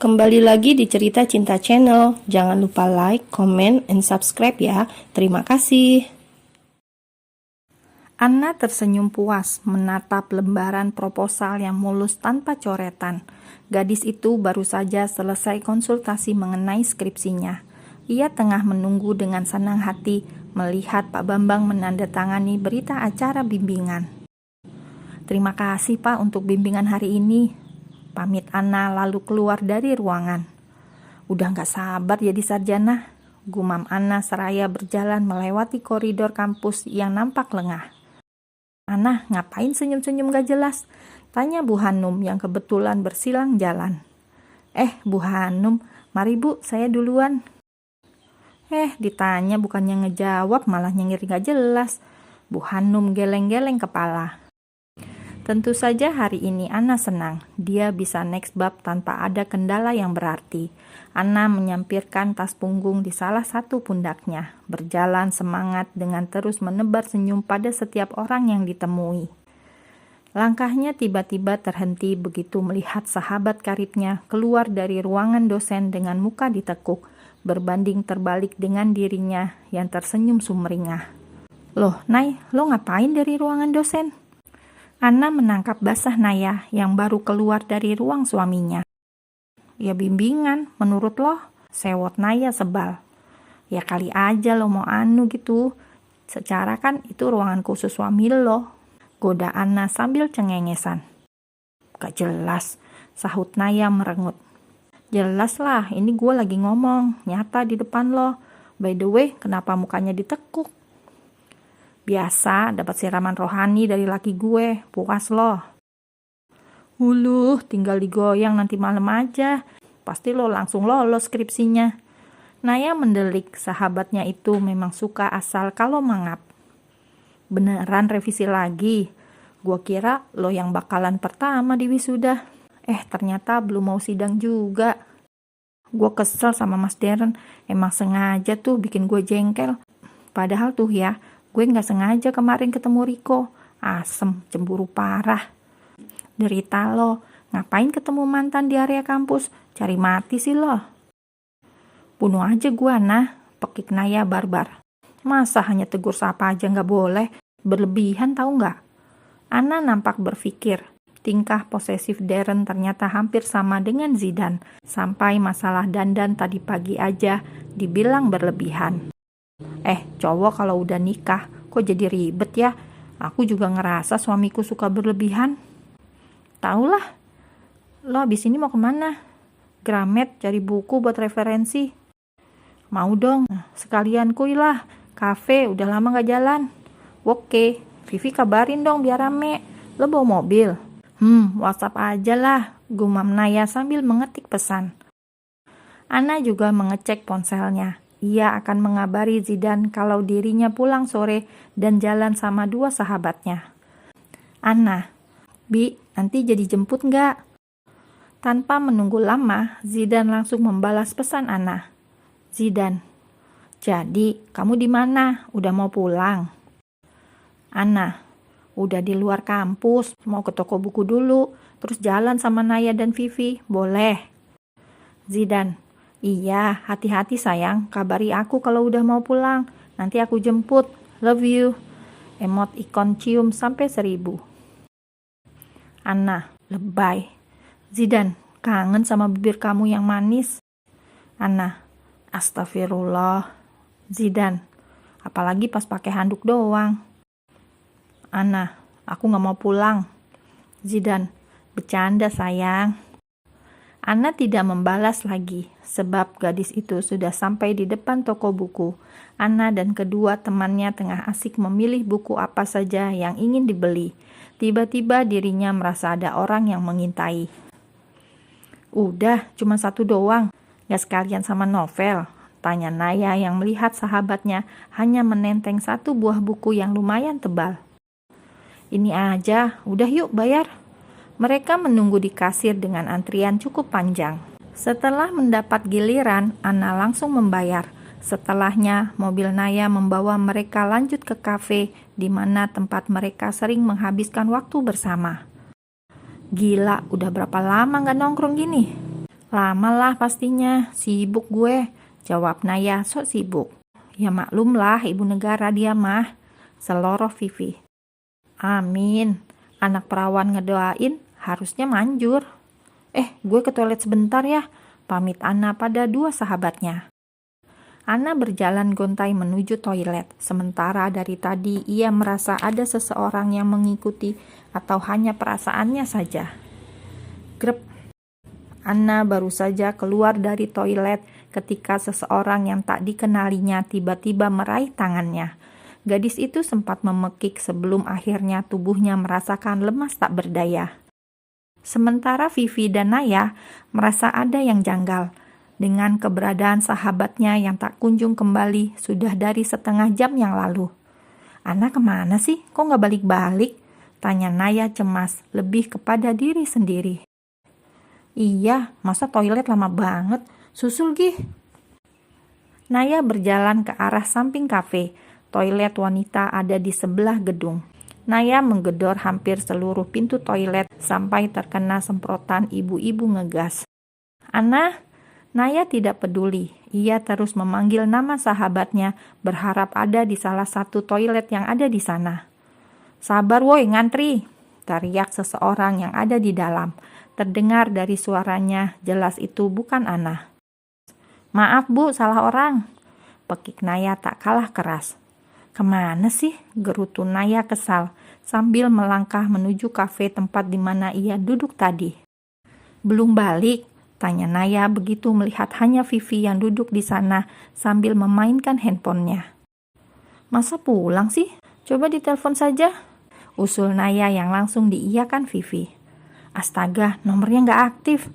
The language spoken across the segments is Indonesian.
Kembali lagi di Cerita Cinta Channel. Jangan lupa like, comment, and subscribe ya. Terima kasih. Anna tersenyum puas menatap lembaran proposal yang mulus tanpa coretan. Gadis itu baru saja selesai konsultasi mengenai skripsinya. Ia tengah menunggu dengan senang hati melihat Pak Bambang menandatangani berita acara bimbingan. Terima kasih Pak untuk bimbingan hari ini. Pamit Anna lalu keluar dari ruangan. Udah gak sabar jadi sarjana, gumam Anna seraya berjalan melewati koridor kampus yang nampak lengah. Anna, ngapain senyum-senyum gak jelas? Tanya Bu Hanum yang kebetulan bersilang jalan. Bu Hanum, mari Bu, saya duluan. Ditanya bukannya ngejawab malah nyengir gak jelas. Bu Hanum geleng-geleng kepala. Tentu saja hari ini Anna senang. Dia bisa next bab tanpa ada kendala yang berarti. Anna menyampirkan tas punggung di salah satu pundaknya, berjalan semangat dengan terus menebar senyum pada setiap orang yang ditemui. Langkahnya tiba-tiba terhenti begitu melihat sahabat karibnya keluar dari ruangan dosen dengan muka ditekuk, berbanding terbalik dengan dirinya yang tersenyum sumringah. Loh, Nay, lo ngapain dari ruangan dosen? Anna menangkap basah Naya yang baru keluar dari ruang suaminya. Ya bimbingan, menurut lo? Sewot Naya sebal. Ya kali aja lo mau gitu. Secara kan itu ruangan khusus suami lo. Goda Anna sambil cengengesan. Gak jelas, sahut Naya merengut. Jelas lah, ini gue lagi ngomong, nyata di depan lo. By the way, kenapa mukanya ditekuk? Biasa, dapat siraman rohani dari laki gue, puas loh. Tinggal digoyang nanti malam aja. Pasti lo langsung lolos skripsinya. Naya mendelik, sahabatnya itu memang suka asal kalau mangap. Beneran revisi lagi? Gua kira lo yang bakalan pertama di wisuda. Ternyata belum mau sidang juga. Gua kesel sama Mas Deren, emang sengaja tuh bikin gue jengkel. Padahal tuh ya, gue gak sengaja kemarin ketemu Riko. Asem, cemburu parah. Derita lo, ngapain ketemu mantan di area kampus? Cari mati sih lo. Bunuh aja gue, nah, pekik Naya barbar. Masa hanya tegur sapa aja gak boleh? Berlebihan tahu gak? Anna nampak berpikir, tingkah posesif Deren ternyata hampir sama dengan Zidan. Sampai masalah dandan tadi pagi aja dibilang berlebihan. Cowok kalau udah nikah, kok jadi ribet ya? Aku juga ngerasa suamiku suka berlebihan. Taulah, lo abis ini mau kemana? Gramet cari buku buat referensi. Mau dong, sekalian kuy lah. Kafe udah lama gak jalan. Oke, Vivi kabarin dong biar rame. Lo bawa mobil? WhatsApp aja lah, gumam Naya sambil mengetik pesan. Anna juga mengecek ponselnya. Ia akan mengabari Zidan kalau dirinya pulang sore dan jalan sama dua sahabatnya. Anna, Bi, nanti jadi jemput nggak? Tanpa menunggu lama, Zidan langsung membalas pesan Anna. Zidan, jadi kamu di mana? Udah mau pulang? Anna, udah di luar kampus, mau ke toko buku dulu, terus jalan sama Naya dan Vivi, boleh? Zidan, iya, hati-hati sayang, kabari aku kalau udah mau pulang. Nanti aku jemput. Love you. Emot ikon cium sampai 1000. Anna, lebay. Zidan, kangen sama bibir kamu yang manis. Anna, astagfirullah. Zidan, apalagi pas pakai handuk doang. Anna, aku gak mau pulang. Zidan, bercanda sayang. Anna tidak membalas lagi, sebab gadis itu sudah sampai di depan toko buku. Anna dan kedua temannya tengah asik memilih buku apa saja yang ingin dibeli. Tiba-tiba dirinya merasa ada orang yang mengintai. Udah, cuma satu doang, gak sekalian sama novel? Tanya Naya yang melihat sahabatnya hanya menenteng satu buah buku yang lumayan tebal. Ini aja, udah yuk bayar. Mereka menunggu di kasir dengan antrian cukup panjang. Setelah mendapat giliran, Anna langsung membayar. Setelahnya, mobil Naya membawa mereka lanjut ke kafe, di mana tempat mereka sering menghabiskan waktu bersama. Gila, udah berapa lama gak nongkrong gini? Lama lah pastinya, sibuk gue, jawab Naya sok sibuk. Ya maklum lah ibu negara dia mah, seloroh Vivi. Amin, anak perawan ngedoain harusnya manjur. Gue ke toilet sebentar ya, pamit Ana pada dua sahabatnya. Ana berjalan gontai menuju toilet, sementara dari tadi ia merasa ada seseorang yang mengikuti atau hanya perasaannya saja. Grep. Ana baru saja keluar dari toilet ketika seseorang yang tak dikenalinya tiba-tiba meraih tangannya. Gadis itu sempat memekik sebelum akhirnya tubuhnya merasakan lemas tak berdaya. Sementara Vivi dan Naya merasa ada yang janggal dengan keberadaan sahabatnya yang tak kunjung kembali sudah dari setengah jam yang lalu. Ana kemana sih? Kok nggak balik-balik? Tanya Naya cemas, lebih kepada diri sendiri. Iya, masa toilet lama banget? Susul Gih. Naya berjalan ke arah samping kafe. Toilet wanita ada di sebelah gedung. Naya menggedor hampir seluruh pintu toilet sampai terkena semprotan ibu-ibu ngegas. Ana, Naya tidak peduli. Ia terus memanggil nama sahabatnya, berharap ada di salah satu toilet yang ada di sana. Sabar woi, ngantri, teriak seseorang yang ada di dalam. Terdengar dari suaranya, jelas itu bukan Ana. Maaf bu, salah orang. Pekik Naya tak kalah keras. Kemana sih? Gerutu Naya kesal, sambil melangkah menuju kafe tempat di mana ia duduk tadi. Belum balik? Tanya Naya begitu melihat hanya Vivi yang duduk di sana sambil memainkan handphonenya. Masa pulang sih? Coba ditelepon saja. Usul Naya yang langsung diiyakan Vivi. Astaga, nomornya nggak aktif.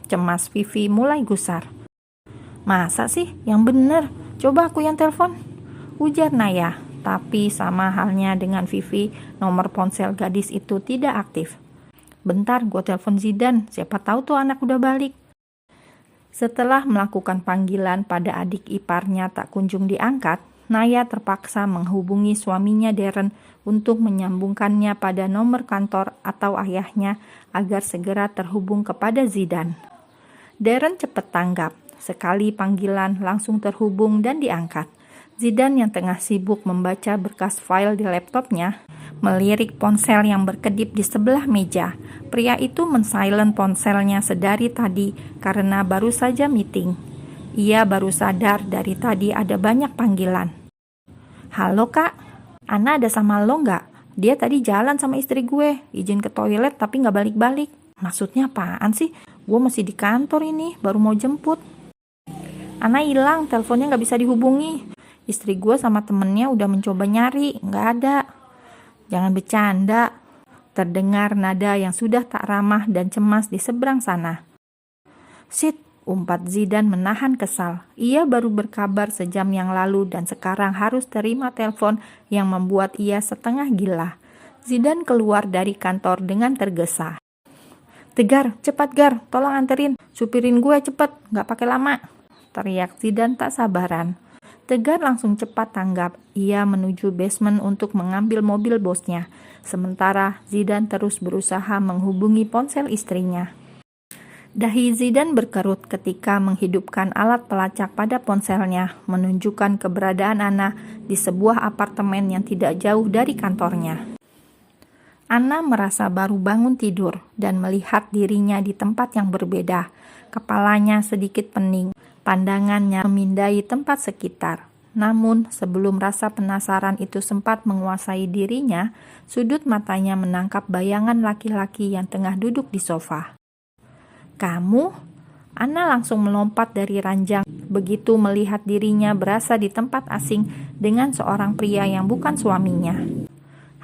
Cemas Vivi mulai gusar. Masa sih? Yang bener. Coba aku yang telepon. Ujar Naya. Tapi sama halnya dengan Vivi, nomor ponsel gadis itu tidak aktif. Bentar, gue telepon Zidan. Siapa tahu tuh anak udah balik. Setelah melakukan panggilan pada adik iparnya tak kunjung diangkat, Naya terpaksa menghubungi suaminya Darren untuk menyambungkannya pada nomor kantor atau ayahnya agar segera terhubung kepada Zidan. Darren cepat tanggap. Sekali panggilan langsung terhubung dan diangkat. Zidan yang tengah sibuk membaca berkas file di laptopnya, melirik ponsel yang berkedip di sebelah meja. Pria itu men-silent ponselnya sedari tadi karena baru saja meeting. Ia baru sadar dari tadi ada banyak panggilan. Halo kak, Ana ada sama lo nggak? Dia tadi jalan sama istri gue, izin ke toilet tapi nggak balik-balik. Maksudnya apaan sih? Gue masih di kantor ini, baru mau jemput. Ana hilang, teleponnya nggak bisa dihubungi. Istri gue sama temennya udah mencoba nyari, nggak ada. Jangan bercanda. Terdengar nada yang sudah tak ramah dan cemas di seberang sana. Sit, umpat Zidan menahan kesal. Ia baru berkabar sejam yang lalu dan sekarang harus terima telepon yang membuat ia setengah gila. Zidan keluar dari kantor dengan tergesa. Tegar, cepat Gar, tolong anterin. Supirin gue cepet, nggak pakai lama. Teriak Zidan tak sabaran. Tegar langsung cepat tanggap. Ia menuju basement untuk mengambil mobil bosnya. Sementara Zidan terus berusaha menghubungi ponsel istrinya. Dahi Zidan berkerut ketika menghidupkan alat pelacak pada ponselnya, menunjukkan keberadaan Ana di sebuah apartemen yang tidak jauh dari kantornya. Ana merasa baru bangun tidur dan melihat dirinya di tempat yang berbeda. Kepalanya sedikit pening. Pandangannya memindai tempat sekitar. Namun, sebelum rasa penasaran itu sempat menguasai dirinya, sudut matanya menangkap bayangan laki-laki yang tengah duduk di sofa. Kamu? Ana langsung melompat dari ranjang begitu melihat dirinya berasa di tempat asing dengan seorang pria yang bukan suaminya.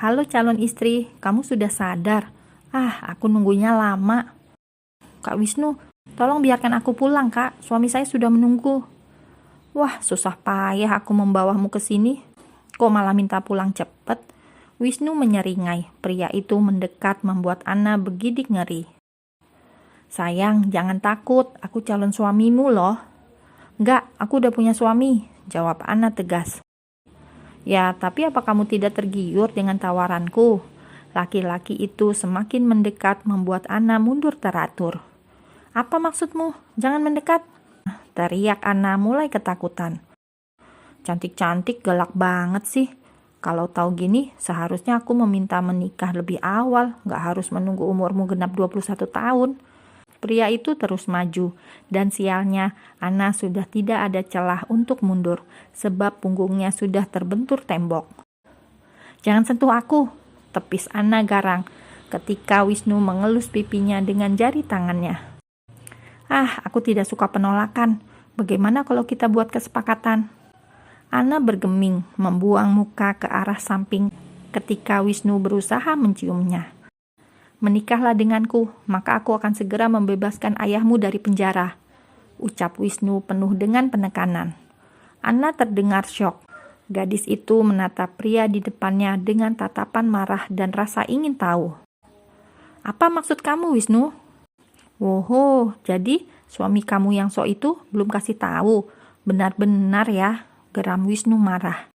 Halo calon istri, kamu sudah sadar? Aku nunggunya lama. Kak Wisnu, tolong biarkan aku pulang, Kak. Suami saya sudah menunggu. Wah, susah payah aku membawamu ke sini. Kok malah minta pulang cepat? Wisnu menyeringai. Pria itu mendekat membuat Ana bergidik ngeri. Sayang, jangan takut. Aku calon suamimu loh. Enggak, aku udah punya suami, jawab Ana tegas. Ya, tapi apa kamu tidak tergiur dengan tawaranku? Laki-laki itu semakin mendekat membuat Ana mundur teratur. Apa maksudmu? Jangan mendekat. Teriak Anna mulai ketakutan. Cantik-cantik galak banget sih. Kalau tahu gini, seharusnya aku meminta menikah lebih awal, gak harus menunggu umurmu genap 21 tahun. Pria itu terus maju, dan sialnya Anna sudah tidak ada celah untuk mundur, sebab punggungnya sudah terbentur tembok. Jangan sentuh aku, tepis Anna garang, ketika Wisnu mengelus pipinya dengan jari tangannya. Aku tidak suka penolakan. Bagaimana kalau kita buat kesepakatan? Anna bergeming, membuang muka ke arah samping ketika Wisnu berusaha menciumnya. Menikahlah denganku, maka aku akan segera membebaskan ayahmu dari penjara, ucap Wisnu penuh dengan penekanan. Anna terdengar syok. Gadis itu menatap pria di depannya dengan tatapan marah dan rasa ingin tahu. Apa maksud kamu, Wisnu? Woho, jadi suami kamu yang sok itu belum kasih tahu? Benar-benar ya, geram Wisnu marah.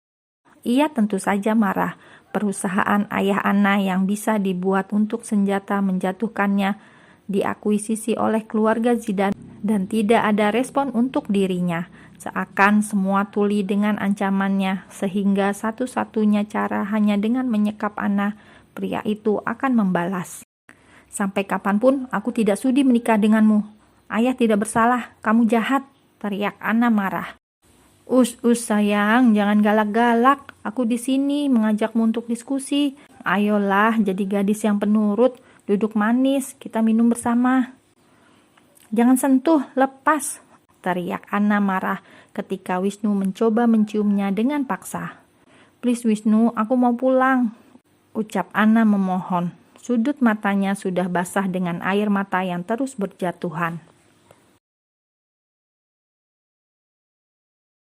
Ia tentu saja marah. Perusahaan ayah Anna yang bisa dibuat untuk senjata menjatuhkannya diakuisisi oleh keluarga Zidan dan tidak ada respon untuk dirinya. Seakan semua tuli dengan ancamannya, sehingga satu-satunya cara hanya dengan menyekap Anna, pria itu akan membalas. Sampai kapanpun aku tidak sudi menikah denganmu. Ayah tidak bersalah, kamu jahat, teriak Anna marah. Us sayang, jangan galak-galak. Aku di sini mengajakmu untuk diskusi. Ayolah, jadi gadis yang penurut. Duduk manis, kita minum bersama. Jangan sentuh, lepas, teriak Anna marah ketika Wisnu mencoba menciumnya dengan paksa. Please Wisnu, aku mau pulang, ucap Anna memohon. Sudut matanya sudah basah dengan air mata yang terus berjatuhan.